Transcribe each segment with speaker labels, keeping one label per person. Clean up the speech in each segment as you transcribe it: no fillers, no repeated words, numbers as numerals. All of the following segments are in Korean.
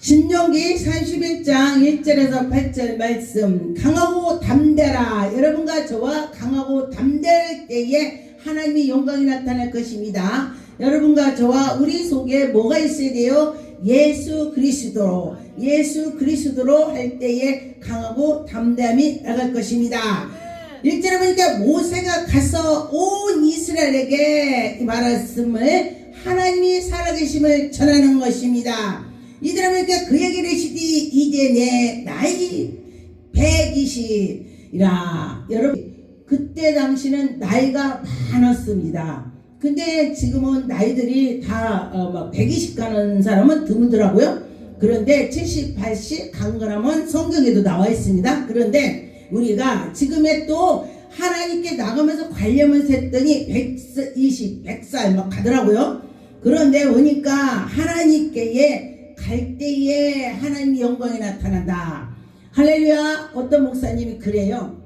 Speaker 1: 신명기 31장 1절에서 8절 말씀, 강하고 담대라. 여러분과 저와 강하고 담대할 때에 하나님의 영광이 나타날 것입니다. 여러분과 저와 우리 속에 뭐가 있어야 돼요? 예수 그리스도로 할 때에 강하고 담대함이 나갈 것입니다. 1절에 보니까 모세가 가서 온 이스라엘에게 이 말씀을 하나님이 살아계심을 전하는 것입니다. 이들아 보니까 그 얘기를 하시디 이제 내 나이 120이라. 여러분 그때 당시는 나이가 많았습니다. 근데 지금은 나이들이 다 120 가는 사람은 드물더라고요. 그런데 70, 80 강건하면 성경에도 나와 있습니다. 그런데 우리가 지금에 또 하나님께 나가면서 관념을 셌더니 120, 100살 막 가더라고요. 그런데 보니까 하나님께 갈 때에 하나님의 영광이 나타난다. 할렐루야. 어떤 목사님이 그래요.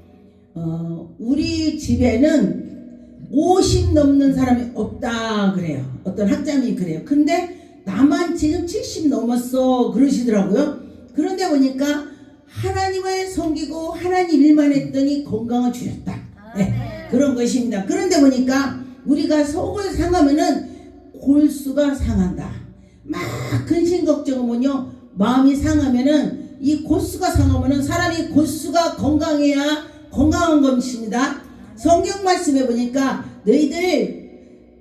Speaker 1: 우리 집에는 50 넘는 사람이 없다 그래요. 어떤 학자님이 그래요. 근데 나만 지금 70 넘었어 그러시더라고요. 그런데 보니까 하나님을 섬기고 하나님 일만 했더니 건강을 주셨다. 네, 그런 것입니다. 그런데 보니까 우리가 속을 상하면은 골수가 상한다. 막 근심 걱정하면요, 마음이 상하면은 이 골수가 상하면은 사람이 골수가 건강해야 건강한 것입니다. 성경 말씀에 보니까 너희들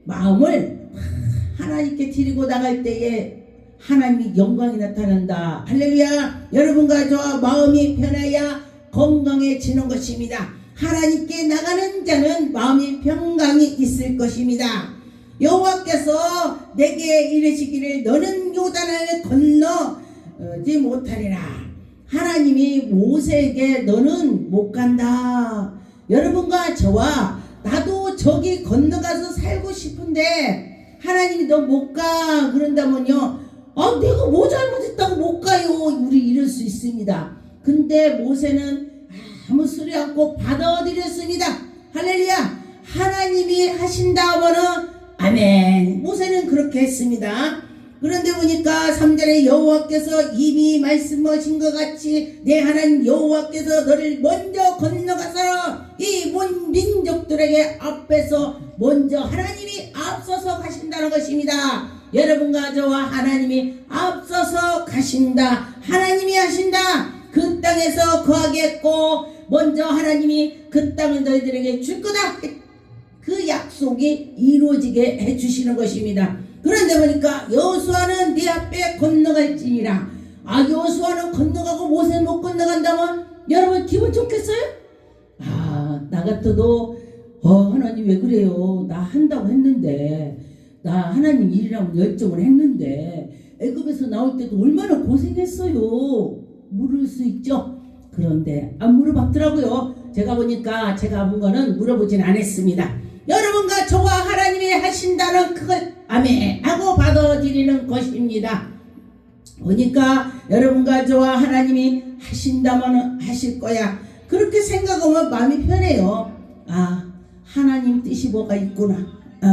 Speaker 1: 마음을 하나님께 드리고 나갈 때에 하나님의 영광이 나타난다. 할렐루야. 여러분과 저와 마음이 편해야 건강해지는 것입니다. 하나님께 나가는 자는 마음이 평강이 있을 것입니다. 여호와께서 내게 이르시기를 너는 요단을 건너지 못하리라. 하나님이 모세에게 너는 못 간다. 여러분과 저와 나도 저기 건너가서 살고 싶은데 하나님이 너 못 가 그런다면요, 내가 뭐 잘못했다고 못 가요, 우리 이럴 수 있습니다. 근데 모세는 아무 소리 않고 받아들였습니다. 할렐루야. 하나님이 하신다 하면은 아멘. 모세는 그렇게 했습니다. 그런데 보니까 3절에 여호와께서 이미 말씀하신 것 같이 내 하나님 여호와께서 너를 먼저 건너가서 이 온 민족들에게 앞에서 먼저 하나님이 앞서서 가신다는 것입니다. 여러분과 저와 하나님이 앞서서 가신다. 하나님이 하신다. 그 땅에서 거하겠고 먼저 하나님이 그 땅을 너희들에게 줄 거다. 그 약속이 이루어지게 해주시는 것입니다. 그런데 보니까 여호수아는 네 앞에 건너갈지니라. 여호수아는 건너가고 모세 못 건너간다면 여러분 기분 좋겠어요? 나 같아도 하나님 왜 그래요? 나 한다고 했는데, 나 하나님 일이라고 열정을 했는데 애굽에서 나올 때도 얼마나 고생했어요. 물을 수 있죠. 그런데 안 물어봤더라고요. 제가 보니까 제가 본 거는 물어보진 않았습니다. 여러분과 저와 하나님이 하신다는 그걸 아멘 하고 받아들이는 것입니다. 보니까 여러분과 저와 하나님이 하신다면 하실 거야. 그렇게 생각하면 마음이 편해요. 하나님 뜻이 뭐가 있구나.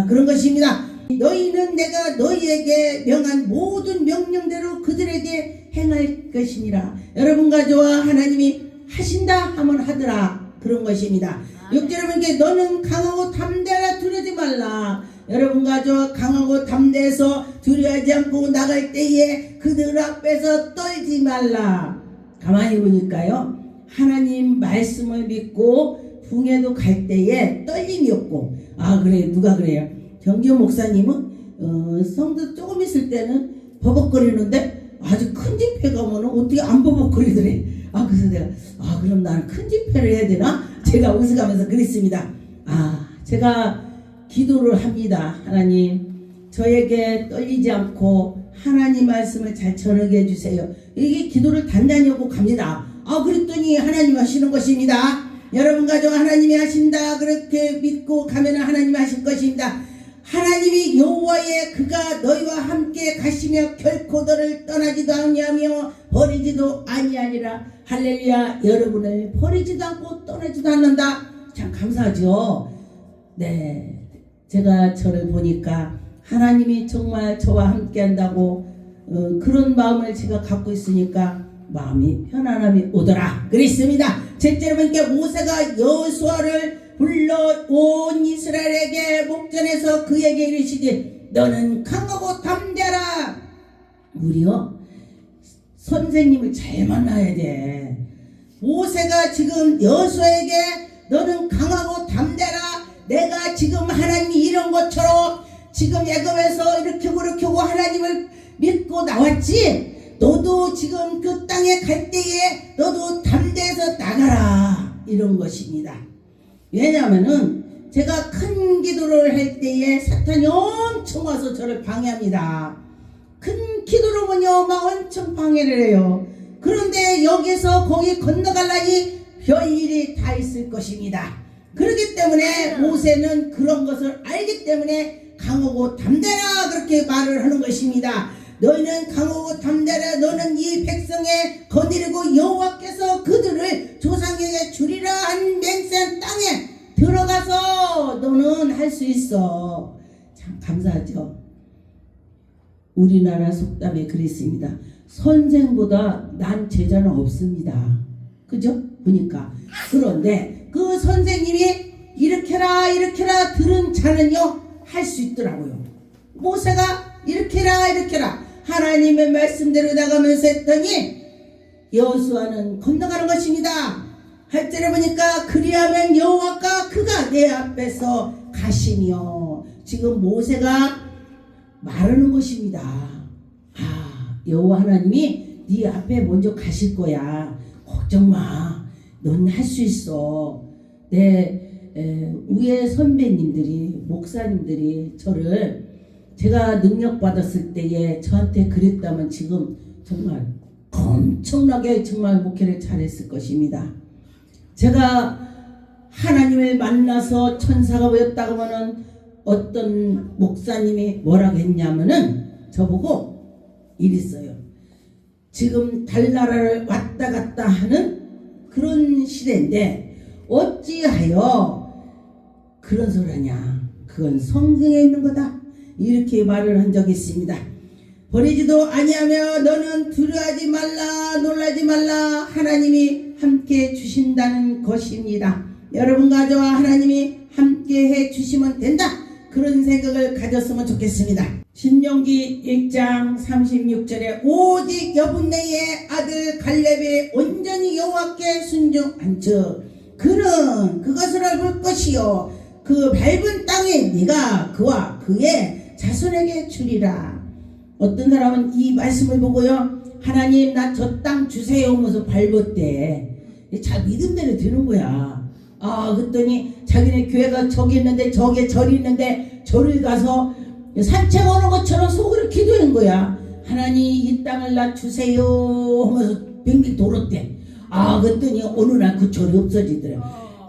Speaker 1: 그런 것입니다. 너희는 내가 너희에게 명한 모든 명령대로 그들에게 행할 것이니라. 여러분과 저와 하나님이 하신다 하면 하더라. 그런 것입니다. 6절에 보니까 너는 강하고 담대하라. 두려워하지 말라. 여러분과 저 강하고 담대해서 두려워하지 않고 나갈 때에 그들 앞에서 떨지 말라. 가만히 보니까요, 하나님 말씀을 믿고 붕에도 갈 때에 떨림이 없고, 그래요. 누가 그래요? 정기호 목사님은 성도 조금 있을 때는 버벅거리는데 아주 큰 집회 가면은 어떻게 안 버벅거리더래. 그래서 내가 그럼 나는 큰 집회를 해야 되나? 제가 웃어가면서 그랬습니다. 제가 기도를 합니다. 하나님, 저에게 떨리지 않고 하나님 말씀을 잘 전하게 해주세요. 이게 기도를 단단히 하고 갑니다. 그랬더니 하나님 하시는 것입니다. 여러분과 저 하나님이 하신다 그렇게 믿고 가면 하나님이 하실 것입니다. 하나님이 여호와의 그가 너희와 함께 가시며 결코 너를 떠나지도 아니하며 버리지도 아니하니라. 할렐루야. 여러분을 버리지도 않고 떠나지도 않는다. 참 감사하죠. 네, 제가 저를 보니까 하나님이 정말 저와 함께 한다고 그런 마음을 제가 갖고 있으니까 마음이 편안함이 오더라 그랬습니다. 셋째 여러분께 모세가 여호수아를 불러 온 이스라엘에게 목전에서 그에게 이르시되 너는 강하고 담대하라. 우리요 선생님을 잘 만나야 돼. 모세가 지금 여호수아에게 너는 강하고 담대하라. 내가 지금 하나님이 이런 것처럼 지금 애굽에서 이렇게 그렇게 하고 하나님을 믿고 나왔지. 너도 지금 그 땅에 갈 때에 너도 담대해서 나가라 이런 것입니다. 왜냐하면은 제가 큰 기도를 할 때에 사탄이 엄청 와서 저를 방해합니다. 큰 기도로는요 막 엄청 방해를 해요. 그런데 여기서 거기 건너가려니 별일이 다 있을 것입니다. 그렇기 때문에 모세는 그런 것을 알기 때문에 강하고 담대라 그렇게 말을 하는 것입니다. 너희는 강하고 담대라. 너는 이 백성의 거느리고 여호와께서 그들을 조상에게 주리라 한 맹세한 땅에 들어가서 너는 할 수 있어. 참 감사하죠. 우리나라 속담에 그랬습니다. 선생보다 난 제자는 없습니다. 그죠? 보니까. 그런데 그 선생님이 이렇게라 이렇게라 들은 자는요 할 수 있더라고요. 모세가 이렇게라 하나님의 말씀대로 나가면서 했더니 여호수아는 건너가는 것입니다. 할 때를 보니까 그리하면 여호와가 그가 내 앞에서 가시며 지금 모세가 말하는 것입니다. 여호와 하나님이 네 앞에 먼저 가실 거야. 걱정 마. 넌 할 수 있어. 위에 선배님들이 목사님들이 저를 제가 능력 받았을 때에 저한테 그랬다면 지금 정말 엄청나게 정말 목회를 잘했을 것입니다. 제가 하나님을 만나서 천사가 되었다고 하면 어떤 목사님이 뭐라고 했냐면은 저보고 이랬어요. 지금 달나라를 왔다 갔다 하는 그런 시대인데 어찌하여 그런 소리 하냐. 그건 성경에 있는 거다. 이렇게 말을 한 적이 있습니다. 버리지도 아니하며 너는 두려워하지 말라 놀라지 말라. 하나님이 함께 주신다는 것입니다. 여러분과 저와 하나님이 함께 해 주시면 된다. 그런 생각을 가졌으면 좋겠습니다. 신명기 1장 36절에 오직 여분네의 아들 갈렙이 온전히 여호와께 순종한 즉 그는 그것을 볼 것이요 그 밟은 땅에 네가 그와 그의 자손에게 주리라. 어떤 사람은 이 말씀을 보고요 하나님 나 저 땅 주세요 하면서 밟았대. 잘 믿음대로 되는 거야. 그랬더니 자기네 교회가 저기 있는데 저기 절이 있는데 절을 가서 산책하는 것처럼 속으로 기도한 거야. 하나님 이 땅을 나 주세요 하면서 빙빙 돌았대. 그랬더니 어느 날 그 절이 없어지더래.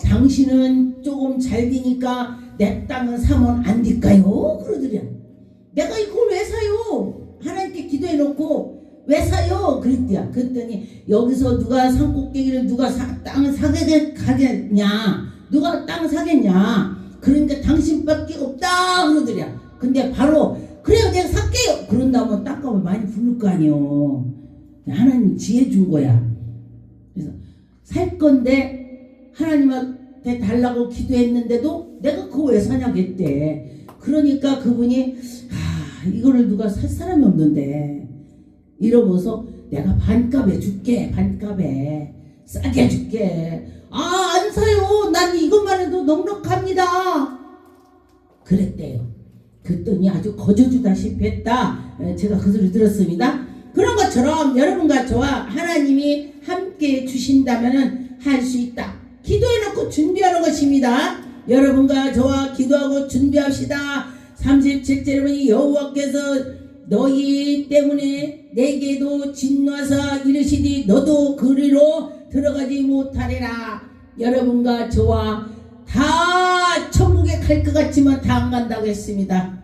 Speaker 1: 당신은 조금 잘 되니까 내 땅은 사면 안 될까요? 그러더래. 내가 이걸 왜 사요? 하나님께 기도해놓고 왜 사요? 그랬대요. 그랬더니 여기서 누가 산꼭대기를 누가 땅을 사게 가겠냐? 누가 땅 사겠냐? 그러니까 당신밖에 없다 그러더래. 근데 바로 그래요 내가 살게요 그런다면 땅값을 많이 부를 거 아니요. 하나님 지혜 준 거야. 그래서 살 건데 하나님한테 달라고 기도했는데도 내가 그거 왜 사냐고 했대. 그러니까 그분이 이거를 누가 살 사람이 없는데 이러면서 내가 반값에 줄게. 반값에 싸게 줄게. 안 사요. 난 이것만 해도 넉넉합니다. 그랬대요. 그랬더니 아주 거저주다시피 했다. 제가 그 소리 들었습니다. 그런 것처럼 여러분과 저와 하나님이 함께 주신다면 할 수 있다. 기도해놓고 준비하는 것입니다. 여러분과 저와 기도하고 준비합시다. 37절에 여호와께서 너희 때문에 내게도 진노하사 이르시니 너도 그리로 들어가지 못하리라. 여러분과 저와 다 천국에 갈 것 같지만 다 안 간다고 했습니다.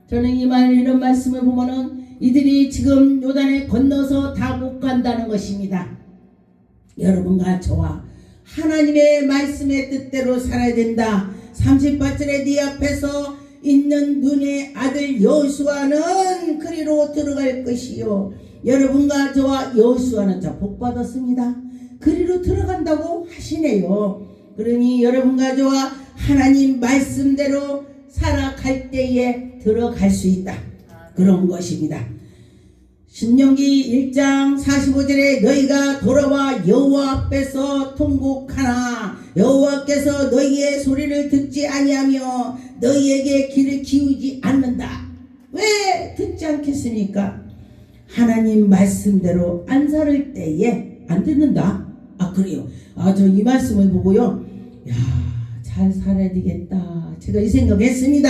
Speaker 1: 저는 이런 말씀을 보면은 이들이 지금 요단에 건너서 다 못 간다는 것입니다. 여러분과 저와 하나님의 말씀의 뜻대로 살아야 된다. 38절에 네 앞에서 있는 눈의 아들 여호수아는 그리로 들어갈 것이요. 여러분과 저와 여호수아는 자 복받았습니다. 그리로 들어간다고 하시네요. 그러니 여러분과 저와 하나님 말씀대로 살아갈 때에 들어갈 수 있다. 그런 것입니다. 신명기 1장 45절에 너희가 돌아와 여호와 앞에서 통곡하나 여호와께서 너희의 소리를 듣지 아니하며 너희에게 귀를 기울이지 않는다. 왜 듣지 않겠습니까? 하나님 말씀대로 안 살을 때에 안 듣는다. 아 그래요. 저 이 말씀을 보고요. 야, 잘 살아야 되겠다. 제가 이 생각했습니다.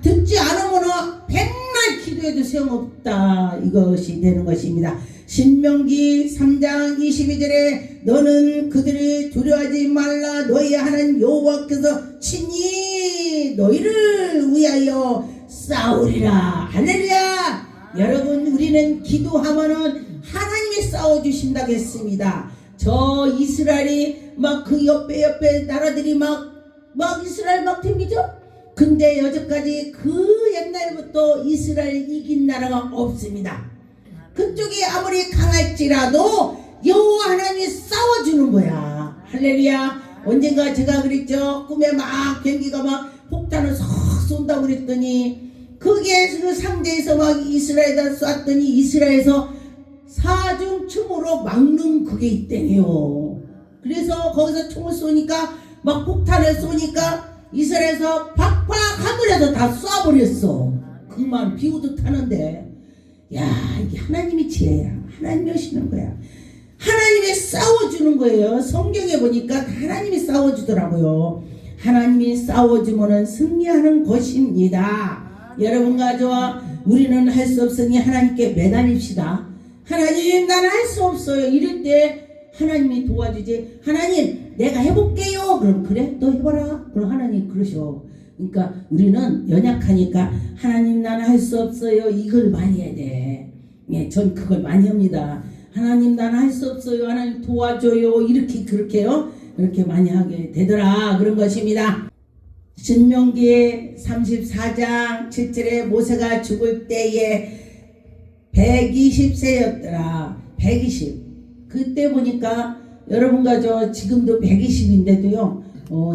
Speaker 1: 듣지 않으면 백날 기도해도 소용없다. 이것이 되는 것입니다. 신명기 3장 22절에 너는 그들을 두려워하지 말라. 너희 하나님 여호와께서 친히 너희를 위하여 싸우리라. 할렐루야. 여러분 우리는 기도하면은 하나님이 싸워주신다고 했습니다. 저 이스라엘이 막 그 옆에 나라들이 막 이스라엘 막 댕기죠? 근데 여태까지 그 옛날부터 이스라엘 이긴 나라가 없습니다. 그쪽이 아무리 강할지라도 여호와 하나님이 싸워주는 거야. 할렐루야. 언젠가 제가 그랬죠. 꿈에 막 비행기가 막 폭탄을 쏙 쏜다고 그랬더니 그게 그 상대에서 막 이스라엘에다 쐈더니 이스라엘에서 사중충으로 막는 그게 있대요. 그래서 거기서 총을 쏘니까 막 폭탄을 쏘니까 이스라엘에서 팍팍 하늘에서 다 쏴버렸어. 그만 비오듯 하는데 야 이게 하나님의 지혜야. 하나님이 하시는 거야. 하나님이 싸워주는 거예요. 성경에 보니까 하나님이 싸워주더라고요. 하나님이 싸워주면은 승리하는 것입니다. 여러분과 저와 우리는 할 수 없으니 하나님께 매달립시다. 하나님 나는 할 수 없어요. 이럴 때 하나님이 도와주지. 하나님 내가 해볼게요. 그럼 그래 너 해봐라. 그럼 하나님 그러셔. 그러니까 우리는 연약하니까 하나님 나는 할 수 없어요. 이걸 많이 해야 돼. 예, 전 그걸 많이 합니다. 하나님 나는 할 수 없어요. 하나님 도와줘요. 이렇게 그렇게요. 이렇게 많이 하게 되더라. 그런 것입니다. 신명기 34장 7절에 모세가 죽을 때에 120세였더라. 120. 그때 보니까 여러분과 저 지금도 120인데도요.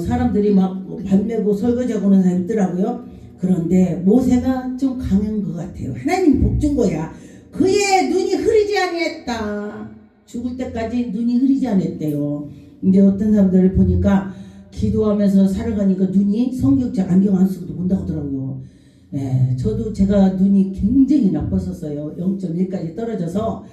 Speaker 1: 사람들이 막 밤매고 설거지하고 그런 사람이 있더라고요. 그런데 모세가 좀 강한 것 같아요. 하나님 복 준 거야. 그의 눈이 흐리지 아니했다. 죽을 때까지 눈이 흐리지 않았대요. 근데 어떤 사람들을 보니까 기도하면서 살아가니까 눈이 성경책 안경 안 쓰고도 본다고 하더라고요. 예, 저도 제가 눈이 굉장히 나빴었어요. 0.1까지 떨어져서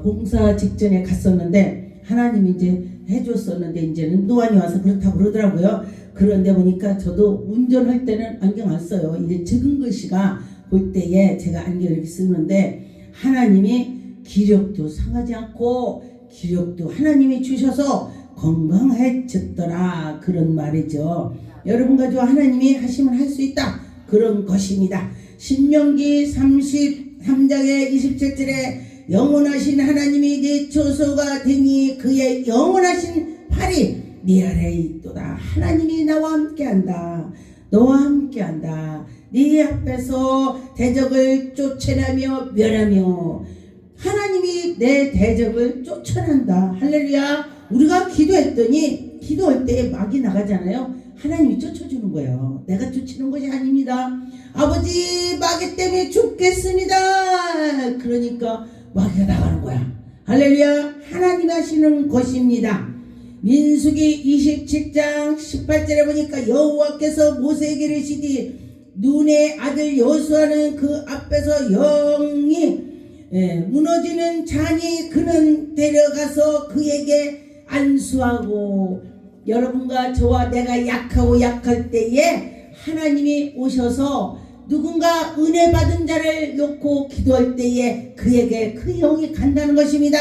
Speaker 1: 봉사 직전에 갔었는데 하나님이 이제 해줬었는데 이제는 노안이 와서 그렇다고 그러더라고요. 그런데 보니까 저도 운전할 때는 안경 안 써요. 이제 적은 글씨가 볼 때에 제가 안경을 이렇게 쓰는데 하나님이 기력도 상하지 않고 기력도 하나님이 주셔서 건강해졌더라. 그런 말이죠. 여러분과 저 하나님이 하시면 할 수 있다. 그런 것입니다. 신명기 33장의 27절에 영원하신 하나님이 네 처소가 되니 그의 영원하신 팔이 네 아래에 있도다. 하나님이 나와 함께한다. 너와 함께한다. 네 앞에서 대적을 쫓아내며 멸하며 하나님이 내 대적을 쫓아낸다. 할렐루야. 우리가 기도했더니 기도할 때 막이 나가잖아요. 하나님이 쫓아주는 거예요. 내가 쫓는 것이 아닙니다. 아버지 마귀 때문에 죽겠습니다. 그러니까 마귀가 나가는 거야. 할렐루야. 하나님 하시는 것입니다. 민수기 27장 18절에 보니까 여호와께서 모세에게 이르시되 눈의 아들 여호수아는 그 앞에서 영이 무너지는 자니 그는 데려가서 그에게 안수하고. 여러분과 저와 내가 약하고 약할 때에 하나님이 오셔서 누군가 은혜 받은 자를 놓고 기도할 때에 그에게 그 영이 간다는 것입니다.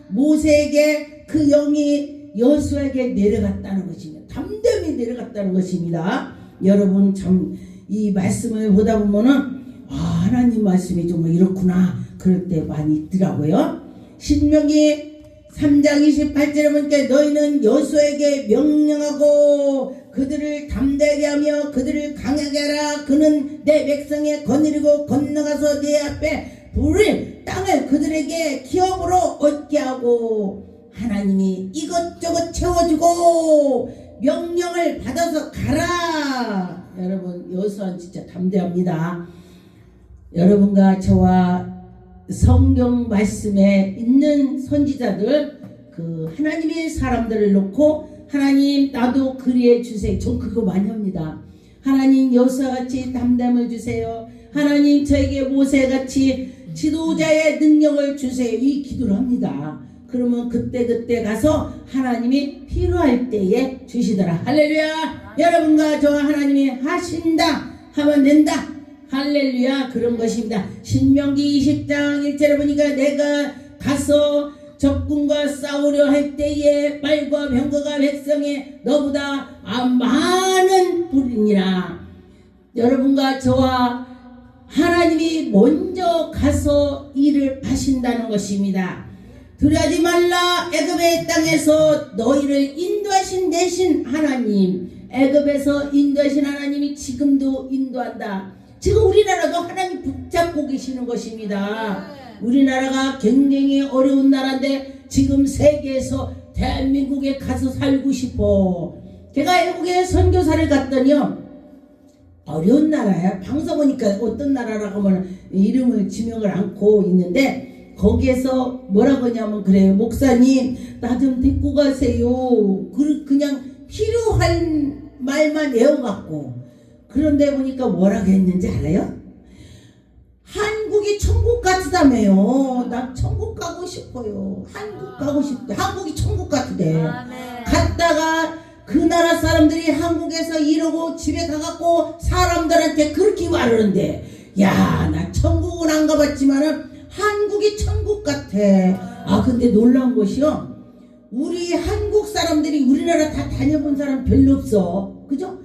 Speaker 1: 모세에게 그 영이 여호수아에게 내려갔다는 것입니다. 담대히 내려갔다는 것입니다. 여러분 참 이 말씀을 보다 보면은 하나님 말씀이 정말 이렇구나 그럴 때 많이 있더라고요. 신명기 3장 28절에 보니까 너희는 여호수아에게 명령하고 그들을 담대하게 하며 그들을 강하게 하라. 그는 내 백성에 거느리고 건너가서 내 앞에 불을 땅을 그들에게 기업으로 얻게 하고, 하나님이 이것저것 채워주고 명령을 받아서 가라. 여러분, 여호수아는 진짜 담대합니다. 여러분과 저와 성경 말씀에 있는 선지자들, 그 하나님의 사람들을 놓고 하나님 나도 그리해 주세요. 전 그거 많이 합니다. 하나님 여호수아같이 담담을 주세요. 하나님 저에게 모세같이 지도자의 능력을 주세요. 이 기도를 합니다. 그러면 그때 가서 하나님이 필요할 때에 주시더라. 할렐루야. 여러분과 저와 하나님이 하신다 하면 된다. 할렐루야. 그런 것입니다. 신명기 20장 1절에 보니까 내가 가서 적군과 싸우려 할 때에 말과 병거가 백성에 너보다 많은 불이니라. 여러분과 저와 하나님이 먼저 가서 일을 하신다는 것입니다. 두려워하지 말라. 애굽의 땅에서 너희를 인도하신 대신 하나님, 애굽에서 인도하신 하나님이 지금도 인도한다. 지금 우리나라도 하나님 붙잡고 계시는 것입니다. 우리나라가 굉장히 어려운 나라인데 지금 세계에서 대한민국에 가서 살고 싶어. 제가 애국에 선교사를 갔더니요, 어려운 나라야. 방송 보니까 어떤 나라라고 하면 이름을 지명을 않고 있는데, 거기에서 뭐라고 하냐면 그래요. 목사님 나 좀 데리고 가세요. 그냥 필요한 말만 외워갖고. 그런데 보니까 뭐라고 했는지 알아요? 한국이 천국 같다며요. 나 천국 가고 싶어요. 한국 가고 싶대. 한국이 천국 같대. 갔다가 그 나라 사람들이 한국에서 이러고 집에 가갖고 사람들한테 그렇게 말하는데, 야, 나 천국은 안 가봤지만은 한국이 천국 같아. 아, 근데 놀라운 것이요, 우리 한국 사람들이 우리나라 다 다녀본 사람 별로 없어. 그죠?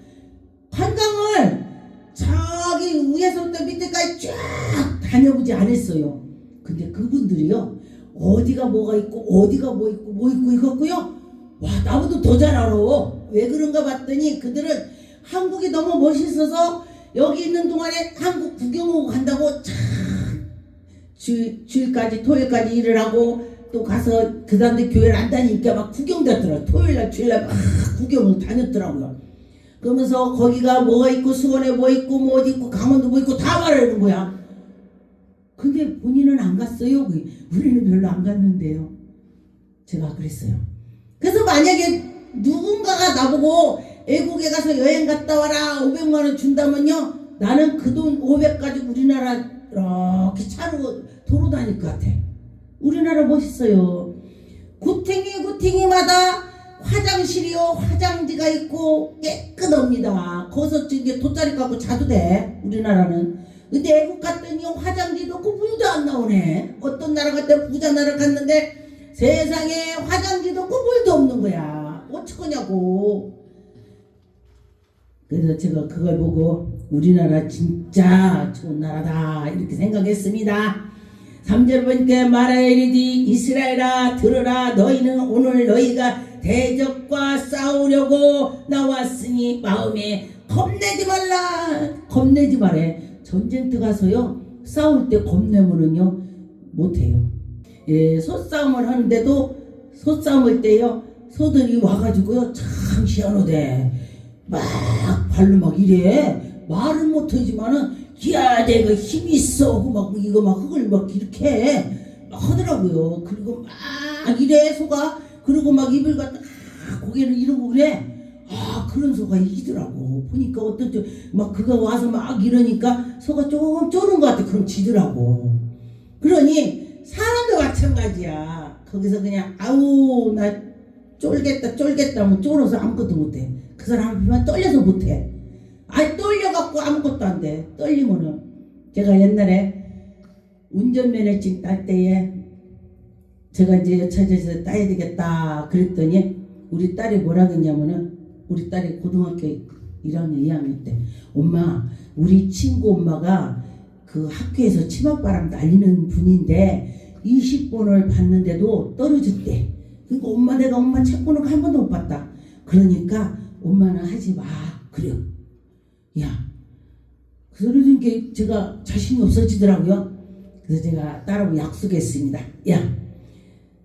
Speaker 1: 관광을 저기 위에서부터 밑에까지 쫙 다녀보지 않았어요. 근데 그분들이요, 어디가 뭐가 있고 어디가 뭐 있고 이거고요, 와, 나보다 더 잘 알아. 왜 그런가 봤더니 그들은 한국이 너무 멋있어서 여기 있는 동안에 한국 구경하고 간다고 참 주일까지 토요일까지 일을 하고 또 가서 그 사람들 교회를 안 다니니까 막 구경 다더라. 토요일날 주일날 막 구경을 다녔더라고요. 그러면서 거기가 뭐가 있고 수원에 뭐 있고 뭐 어디 있고 강원도 뭐 있고 다 말하는 거야. 근데 본인은 안 갔어요. 우리는 별로 안 갔는데요. 제가 그랬어요. 그래서 만약에 누군가가 나보고 애국에 가서 여행 갔다 와라 500만 원 준다면요, 나는 그 돈 500 가지고 우리나라 이렇게 차로 도로 다닐 것 같아. 우리나라 멋있어요. 구탱이마다 화장실이요, 화장지가 있고 깨끗합니다. 거기서 이제 돗자리 깔고 자도 돼, 우리나라는. 근데 애국 갔더니 화장지도 없고 물도 안 나오네. 어떤 나라 갔다 부자 나라 갔는데 세상에 화장지도 없고 물도 없는 거야. 어쩌냐고. 그래서 제가 그걸 보고 우리나라 진짜 좋은 나라다 이렇게 생각했습니다. 3절 보니까 말하여 이르디 이스라엘아 들으라. 너희는 오늘 너희가 대적과 싸우려고 나왔으니 마음에 겁내지 말라. 겁내지 말해. 전쟁터 가서요, 싸울 때 겁내면은요 못해요. 예, 소싸움을 하는데도 소싸움할 때요, 소들이 와가지고요 참 희한하대. 막 발로 막 이래. 말은 못하지만은 야 내가 힘이 있어 하고 막 이거 막 흙을 막 이렇게 막 하더라고요. 그리고 막 이래 소가. 그리고 막 입을 갖다 고개를 이러고 그래. 아, 그런 소가 이기더라고. 보니까 어떤 막 그가 와서 막 이러니까 소가 조금 쫄은 것 같아. 그럼 지더라고. 그러니 사람도 마찬가지야. 거기서 그냥 아우 나 쫄겠다 하면 쫄아서 아무것도 못해. 그 사람 앞에만 떨려서 못해. 아니 떨려갖고 아무것도 안 돼. 떨리면은. 제가 옛날에 운전면허증 딸 때에 제가 이제 여차저차 따야 되겠다 그랬더니 우리 딸이 뭐라 그랬냐면은, 우리 딸이 고등학교 1학년 2학년 때, 엄마 우리 친구 엄마가 그 학교에서 치맛바람 날리는 분인데 20번을 봤는데도 떨어졌대. 그러니까 내가 엄마 책 보는 거 한 번도 못 봤다. 그러니까 엄마는 하지 마. 그래요. 야, 그 소리 듣니까 제가 자신이 없어지더라고요. 그래서 제가 딸하고 약속했습니다. 야,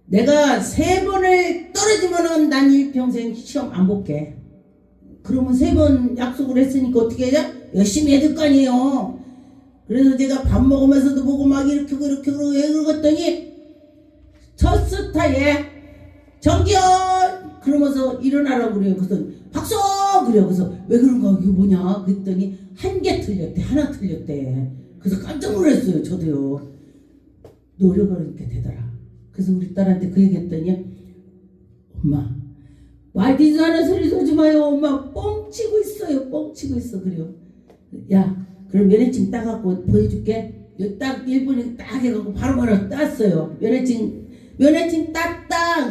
Speaker 1: 내가 3번을 떨어지면은 난 일평생 시험 안 볼게. 그러면 3번 약속을 했으니까 어떻게 해야 돼? 열심히 해야 될 거 아니에요. 그래서 제가 밥 먹으면서도 보고 막 이렇게 그랬더니 첫 스타에 정지현 그러면서 일어나라고 그래요. 그래서 박수 그래요. 그래서 왜 그런가 이게 뭐냐 그랬더니 한 개 틀렸대. 하나 틀렸대. 그래서 깜짝 놀랐어요. 저도요. 노력을 이렇게 되더라. 그래서 우리 딸한테 그 얘기 했더니 엄마 말디도 않은 소리 쏘지 마요. 엄마 뻥치고 있어요. 뻥치고 있어. 그래요. 야 그럼 면허증 따갖고 보여줄게. 딱 1분에 딱 해갖고 바로바로 땄어요. 면허증 땄다.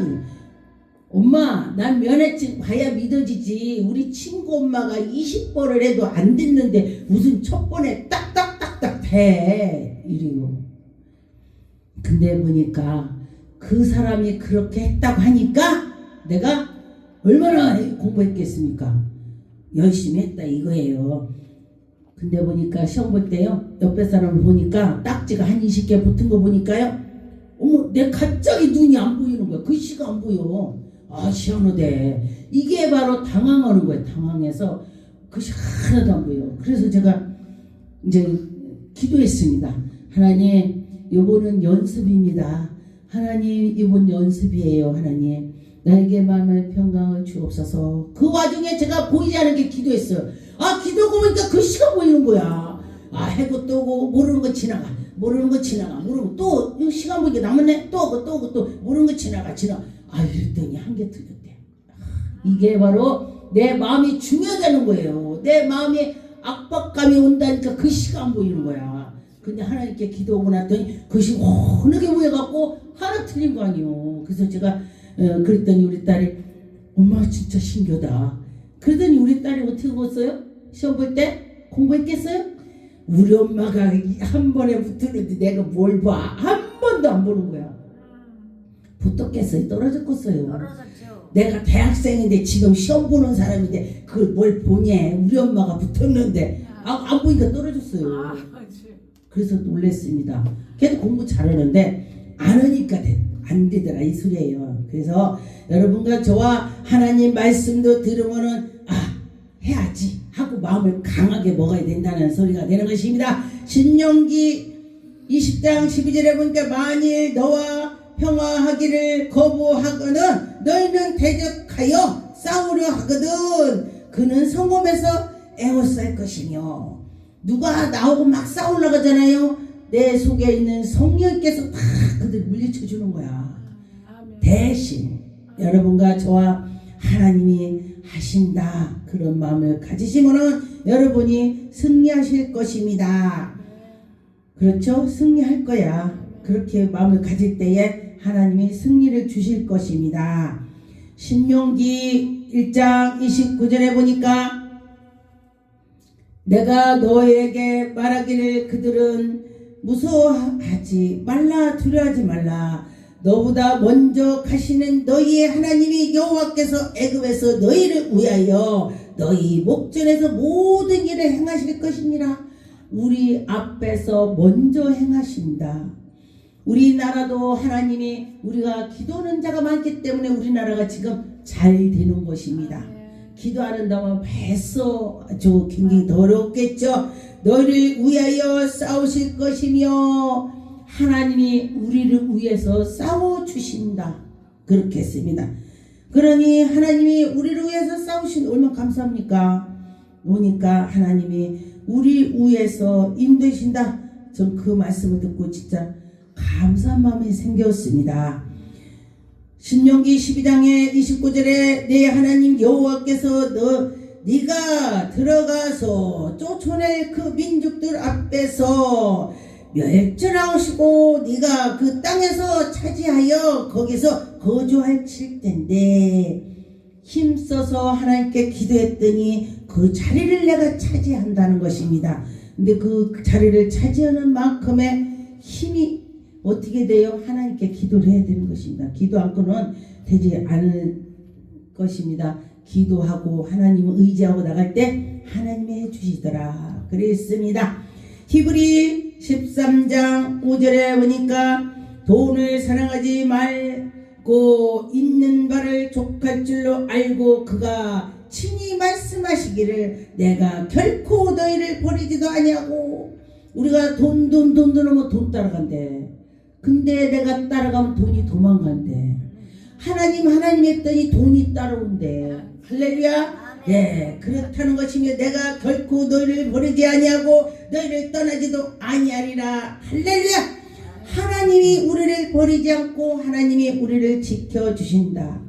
Speaker 1: 엄마 난 면허증 봐야 믿어지지. 우리 친구 엄마가 20번을 해도 안 됐는데 무슨 첫 번에 딱딱딱딱 돼. 이래요. 근데 보니까 그 사람이 그렇게 했다고 하니까 내가 얼마나 공부했겠습니까? 열심히 했다 이거예요. 근데 보니까 시험 볼 때요 옆에 사람을 보니까 딱지가 한 20개 붙은 거 보니까요 어머 내 갑자기 눈이 안 보이는 거야. 글씨가 안 보여. 아 희한하대. 이게 바로 당황하는 거예요. 당황해서 글씨 하나도 안 보여. 그래서 제가 이제 기도했습니다. 하나님 이번은 연습입니다. 하나님 이번 연습이에요. 하나님 나에게 마음의 평강을 주옵소서. 그 와중에 제가 보이지 않은 게 기도했어요. 아 기도하고 보니까 글씨가 보이는 거야. 아 해고 또고 모르는 거 지나가. 모르는 거 지나가. 모르고 또 시간 보니까 남았네. 또 모르는 거 지나가. 아 이랬더니 한 개 틀렸대. 이게 바로 내 마음이 중요하다는 거예요. 내 마음이 압박감이 온다니까 글씨가 안 보이는 거야. 근데 하나님께 기도하고 났더니 글씨 워낙에 보여갖고 하나 틀린 거 아니에요. 그래서 제가 그랬더니 우리 딸이 엄마 진짜 신기하다. 그러더니 우리 딸이 어떻게 봤어요? 시험 볼 때 공부했겠어요? 우리 엄마가 한 번에 붙었는데 내가 뭘 봐? 한 번도 안 보는 거야. 붙었겠어요? 떨어졌겠어요?
Speaker 2: 떨어졌죠.
Speaker 1: 내가 대학생인데 지금 시험 보는 사람인데 그걸 뭘 보냐? 우리 엄마가 붙었는데 안 보니까 떨어졌어요. 그래서 놀랬습니다. 걔도 공부 잘하는데 안 하니까 안 되더라 이 소리예요. 그래서 여러분과 저와 하나님 말씀도 들으면은 해야지 하고 마음을 강하게 먹어야 된다는 소리가 되는 것입니다. 신명기 20장 12절에 보니까 만일 너와 평화하기를 거부하거든 너희는 대적하여 싸우려 하거든 그는 성읍에서 에워쌀 것이며. 누가 나오고 막 싸우려고 하잖아요. 내 속에 있는 성령께서 다 그들 물리쳐 주는 거야. 대신 여러분과 저와 하나님이 하신다 그런 마음을 가지시면은 여러분이 승리하실 것입니다. 그렇죠? 승리할 거야. 그렇게 마음을 가질 때에 하나님이 승리를 주실 것입니다. 신명기 1장 29절에 보니까 내가 너에게 말하기를 그들은 무서워하지 말라 두려워하지 말라. 너보다 먼저 가시는 너희의 하나님이 여호와께서 애굽에서 너희를 위하여 너희 목전에서 모든 일을 행하실 것이니라. 우리 앞에서 먼저 행하신다. 우리나라도 하나님이 우리가 기도하는 자가 많기 때문에 우리나라가 지금 잘 되는 것입니다. 기도 안 한다면 벌써 아주 굉장히 더럽겠죠. 너희를 위하여 싸우실 것이며 하나님이 우리를 위해서 싸워주신다. 그렇게 했습니다. 그러니 하나님이 우리를 위해서 싸우신 얼마나 감사합니까? 보니까 하나님이 우리 위해서 인도하신다. 전 그 말씀을 듣고 진짜 감사한 마음이 생겼습니다. 신명기 12장의 29절에 내 하나님 여호와께서 네가 들어가서 쫓아낼 그 민족들 앞에서 멸절하시고 네가 그 땅에서 차지하여 거기서 거주하실 텐데 힘써서 하나님께 기도했더니 그 자리를 내가 차지한다는 것입니다. 근데 그 자리를 차지하는 만큼의 힘이 어떻게 돼요? 하나님께 기도를 해야 되는 것입니다. 기도 않고는 되지 않을 것입니다. 기도하고 하나님을 의지하고 나갈 때 하나님이 해주시더라 그랬습니다. 히브리 13장 5절에 보니까 돈을 사랑하지 말고 있는 바를 족할 줄로 알고 그가 친히 말씀하시기를 내가 결코 너희를 버리지도 아니하고. 우리가 돈 하면 돈 따라간대. 근데 내가 따라가면 돈이 도망간대. 하나님 했더니 돈이 따라온대. 할렐루야. 네, 그렇다는 것이며 내가 결코 너희를 버리지 아니하고 너희를 떠나지도 아니하리라. 할렐루야. 하나님이 우리를 버리지 않고 하나님이 우리를 지켜주신다.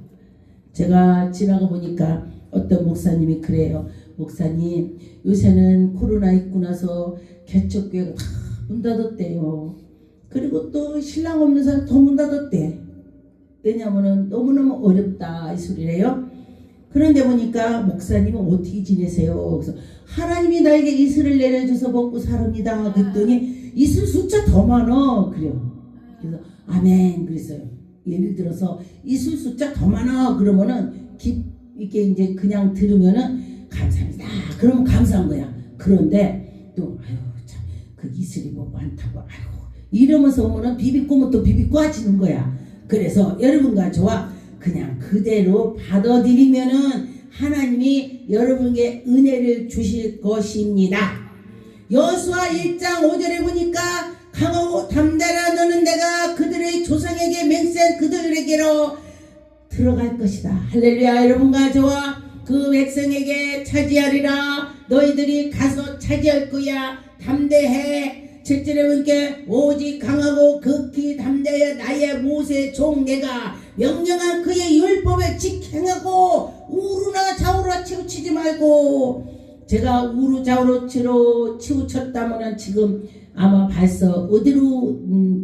Speaker 1: 제가 지나가 보니까 어떤 목사님이 그래요. 목사님, 요새는 코로나 있고 나서 개척교회가 다 문 닫았대요. 그리고 또 신랑 없는 사람 더 문 닫았대. 왜냐면은 너무너무 어렵다 이 소리래요. 그런데 보니까 목사님은 어떻게 지내세요? 그래서 하나님이 나에게 이슬을 내려줘서 먹고 사릅니다. 그랬더니 이슬 숫자 더 많아. 그래요. 그래서 아멘 그랬어요. 예를 들어서 이슬 숫자 더 많아 그러면은 이게 이제 그냥 들으면은 감사합니다. 그러면 감사한 거야. 그런데 또 아유 참 그 이슬이 뭐 많다고 아이고 이러면서 오면은 비비꼬면 또 비비꼬 하시는 거야. 그래서 여러분과 저와 그냥 그대로 받아들이면은 하나님이 여러분에게 은혜를 주실 것입니다. 여호수아 1장 5절에 보니까 강하고 담대라 너는 내가 그들의 조상에게 맹세한 그들에게로 들어갈 것이다. 할렐루야. 여러분과 저와 그 백성에게 차지하리라. 너희들이 가서 차지할 거야. 담대해. 7절에 보니까 오직 강하고 극히 담대해 나의 모세 종 내가 명령한 그의 율법을 지켜하고 우루나 좌우로 치우치지 말고. 제가 우루 좌우로 치우쳤다면 지금 아마 벌써 어디로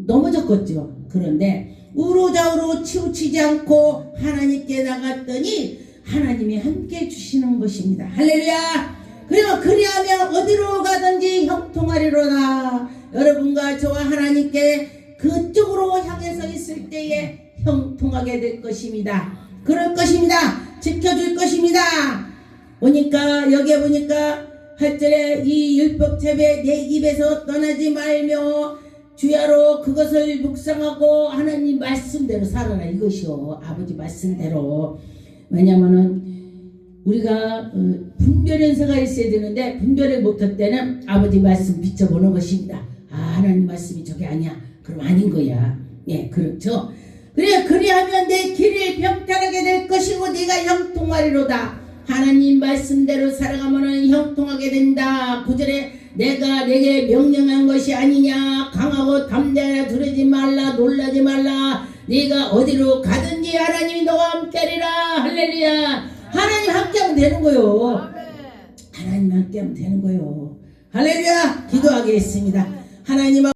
Speaker 1: 넘어졌겠죠. 그런데 우루 좌우로 치우치지 않고 하나님께 나갔더니 하나님이 함께 주시는 것입니다. 할렐루야. 그리고 그리하면 어디로 가든지 형통하리로다. 여러분과 저와 하나님께 그쪽으로 향해서 있을 때에 형통하게 될 것입니다. 그럴 것입니다. 지켜줄 것입니다. 보니까 여기에 보니까 8절에 이 율법책에 내 입에서 떠나지 말며 주야로 그것을 묵상하고 하나님 말씀대로 살아라 이것이요. 아버지 말씀대로. 왜냐면은 우리가 분별 연세가 있어야 되는데 분별을 못할 때는 아버지 말씀 비춰보는 것입니다. 아 하나님 말씀이 저게 아니야. 그럼 아닌 거야. 예 그렇죠. 그래 그리하면 내 길을 평탄하게 될 것이고 네가 형통하리로다. 하나님 말씀대로 살아가면 형통하게 된다. 9절에 내가 내게 명령한 것이 아니냐. 강하고 담대하라. 두려지 말라. 놀라지 말라. 네가 어디로 가든지 하나님이 너와 함께하리라. 할렐루야. 하나님 함께하면 되는 거요. 하나님 함께하면 되는 거요. 할렐루야. 기도하겠습니다. 하나님